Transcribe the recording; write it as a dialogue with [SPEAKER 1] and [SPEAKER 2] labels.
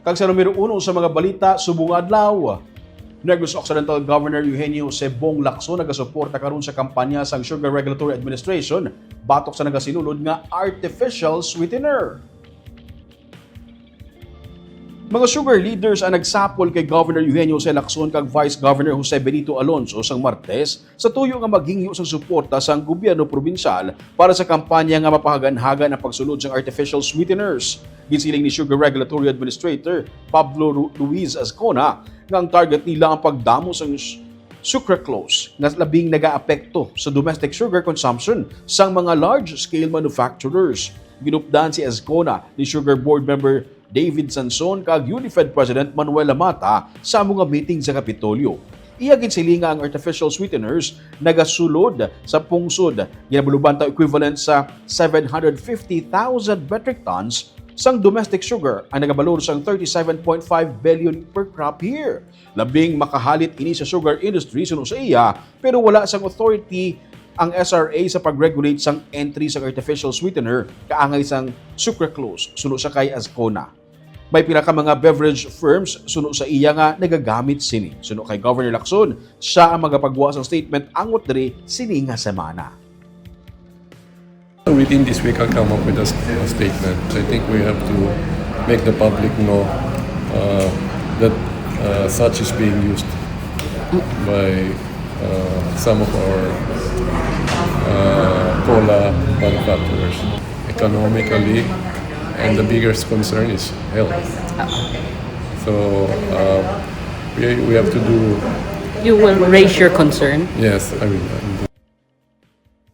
[SPEAKER 1] Kag sa numero 1 sa mga balita, subong adlaw. Negros Occidental Governor Eugenio Sebong Lacson nagasuporta karon sa kampanya sang Sugar Regulatory Administration batok sa nagasinulod nga artificial sweetener. Mga sugar leaders ang nagsapol kay Governor Eugenio C. Lacson kag Vice Governor Jose Benito Alonso sang Martes sa tuyo nga maghingyo sang suporta sang gobyerno probinsyal para sa kampanya nga mapahagan-hagan ang pagsulod sang artificial sweeteners. Ginsiling ni Sugar Regulatory Administrator Pablo Luis Azcona nga ang target nila ang pagdamo sang sucralose nga labing nagaapekto sa domestic sugar consumption sang mga large-scale manufacturers. Ginupdan si Azcona ni Sugar Board Member David Sanson kag Unified President Manuel Lamata sa mga meeting sa Kapitolyo. Iya ginsilinga ang artificial sweeteners nagasulod sa pungsod ginabulubanta equivalent sa 750,000 metric tons sang domestic sugar ang nagabalor sang 37.5 billion per crop year. Labing makahalit ini sa sugar industry suno sa iya pero wala sang authority ang SRA sa pag-regulate sang entry sa artificial sweetener kaangay sang sucralose suno sa kay Azcona. May pila ka mga beverage firms suno sa iya nga nagagamit sini. Suno kay Governor Lacson, siya ang magapagwa sang statement angot diri sini nga semana.
[SPEAKER 2] Within this week, I'll come up with a statement. I think we have to make the public know that such is being used by some of our cola manufacturers. Economically, and the biggest concern is health. So we have to do.
[SPEAKER 3] You will raise your concern?
[SPEAKER 2] Yes, I will.